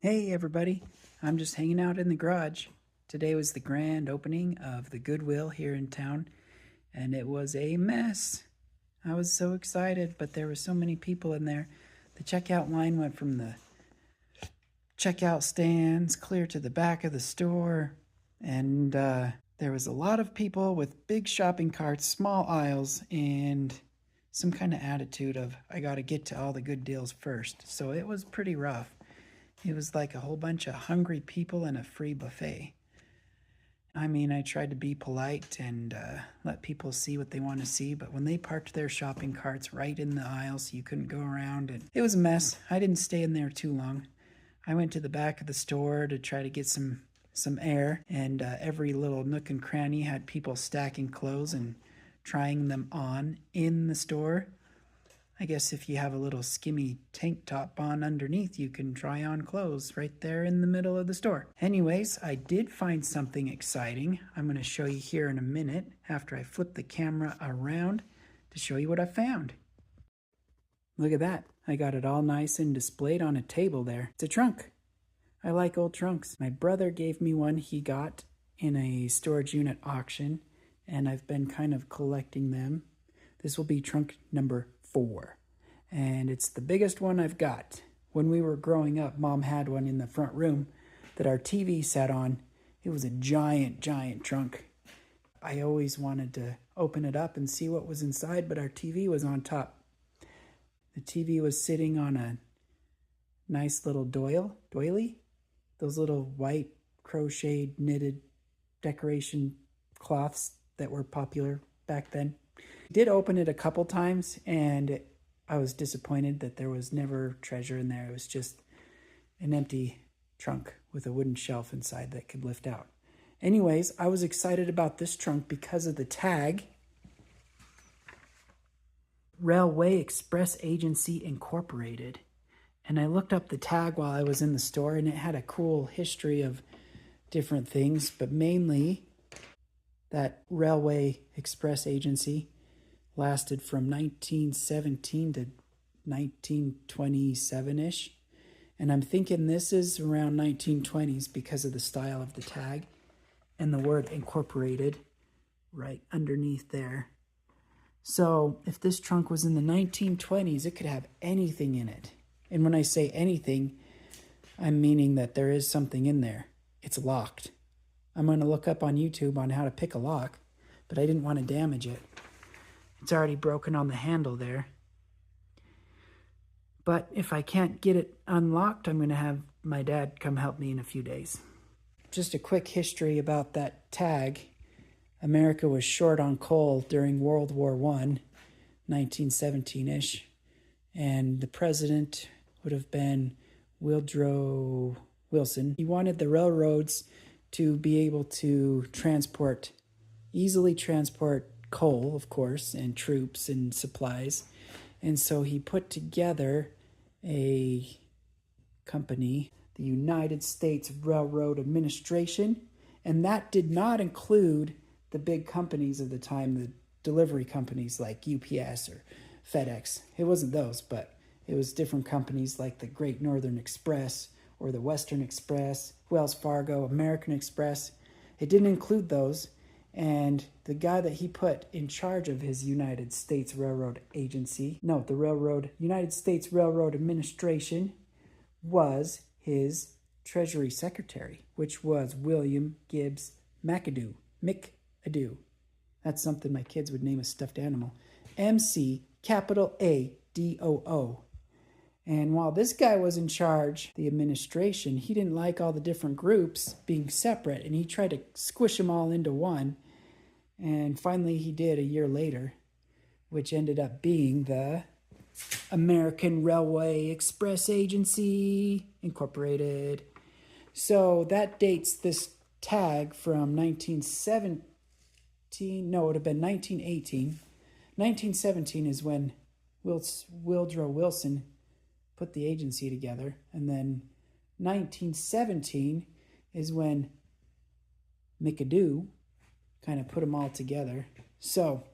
Hey everybody, I'm just hanging out in the garage. Today was the grand opening of the Goodwill here in town, and it was a mess. I was so excited, but there were so many people in there. The checkout line went from the checkout stands clear to the back of the store, and there was a lot of people with big shopping carts, small aisles, and some kind of attitude of, I gotta get to all the good deals first. So it was pretty rough. It was like a whole bunch of hungry people and a free buffet. I mean, I tried to be polite and let people see what they want to see, but when they parked their shopping carts right in the aisle so you couldn't go around, and it was a mess. I didn't stay in there too long. I went to the back of the store to try to get some air, and every little nook and cranny had people stacking clothes and trying them on in the store. I guess if you have a little skimmy tank top on underneath, you can try on clothes right there in the middle of the store. Anyways, I did find something exciting. I'm going to show you here in a minute after I flip the camera around to show you what I found. Look at that. I got it all nice and displayed on a table there. It's a trunk. I like old trunks. My brother gave me one he got in a storage unit auction, and I've been kind of collecting them. This will be trunk number 4, and it's the biggest one I've got. When we were growing up, Mom had one in the front room that our TV sat on. It was a giant trunk. I always wanted to open it up and see what was inside, but our TV was on top. The TV was sitting on a nice little doily, those little white crocheted knitted decoration cloths that were popular back then. Did open it a couple times, and I was disappointed that there was never treasure in there. It was just an empty trunk with a wooden shelf inside that could lift out. Anyways, I was excited about this trunk because of the tag. Railway Express Agency Incorporated. And I looked up the tag while I was in the store, and it had a cool history of different things, but mainly that Railway Express Agency lasted from 1917 to 1927-ish. And I'm thinking this is around 1920s because of the style of the tag and the word incorporated right underneath there. So if this trunk was in the 1920s, it could have anything in it. And when I say anything, I'm meaning that there is something in there. It's locked. I'm going to look up on YouTube on how to pick a lock, but I didn't want to damage it. It's already broken on the handle there. But if I can't get it unlocked, I'm going to have my dad come help me in a few days. Just a quick history about that tag. America was short on coal during World War I, 1917-ish, and the president would have been Woodrow Wilson. He wanted the railroads to be able to easily transport coal, of course, and troops and supplies. And so he put together a company, the United States Railroad Administration, and that did not include the big companies of the time, the delivery companies like UPS or FedEx. It wasn't those, but it was different companies like the Great Northern Express or the Western Express, Wells Fargo, American Express. It didn't include those. And the guy that he put in charge of his United States Railroad Agency, the United States Railroad Administration, was his Treasury Secretary, which was William Gibbs McAdoo. McAdoo. That's something my kids would name a stuffed animal. McAdoo. And while this guy was in charge, the administration, he didn't like all the different groups being separate, and he tried to squish them all into one. And finally he did a year later, which ended up being the American Railway Express Agency Incorporated. So that dates this tag from 1917. No, it would have been 1918. 1917 is when Woodrow Wilson put the agency together, and then 1917 is when McAdoo kind of put them all together. So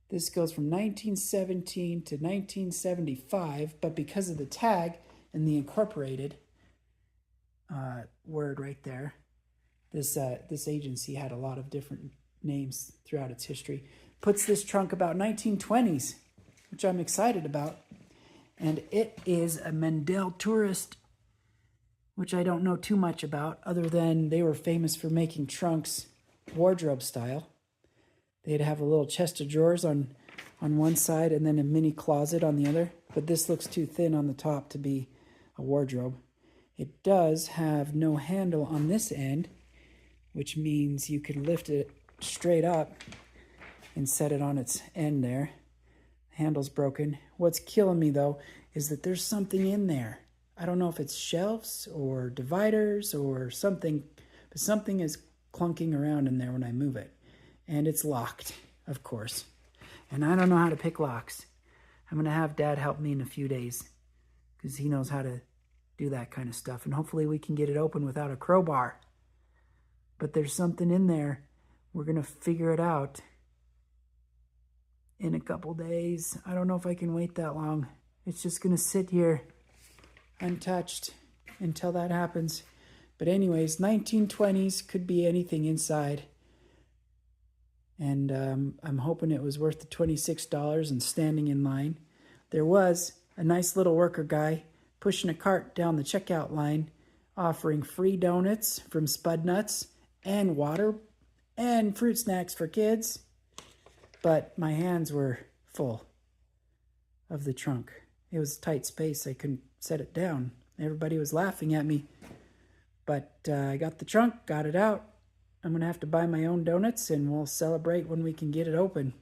this goes from 1917 to 1975, but because of the tag and the incorporated, word right there. This agency had a lot of different names throughout its history. Puts this trunk about 1920s, which I'm excited about. And it is a Mendel Tourist, which I don't know too much about, other than they were famous for making trunks wardrobe style. They'd have a little chest of drawers on one side and then a mini closet on the other. But this looks too thin on the top to be a wardrobe. It does have no handle on this end, which means you can lift it straight up and set it on its end there. The handle's broken. What's killing me, though, is that there's something in there. I don't know if it's shelves or dividers or something, but something is clunking around in there when I move it. And it's locked, of course. And I don't know how to pick locks. I'm going to have Dad help me in a few days because he knows how to do that kind of stuff. And hopefully we can get it open without a crowbar. But there's something in there. We're going to figure it out in a couple days. I don't know if I can wait that long. It's just going to sit here untouched until that happens. But anyways, 1920s, could be anything inside. And I'm hoping it was worth the $26 and standing in line. There was a nice little worker guy pushing a cart down the checkout line, offering free donuts from Spud Nuts and water and fruit snacks for kids. But my hands were full of the trunk. It was a tight space. I couldn't set it down. Everybody was laughing at me. But I got the trunk, got it out. I'm going to have to buy my own donuts, and we'll celebrate when we can get it open.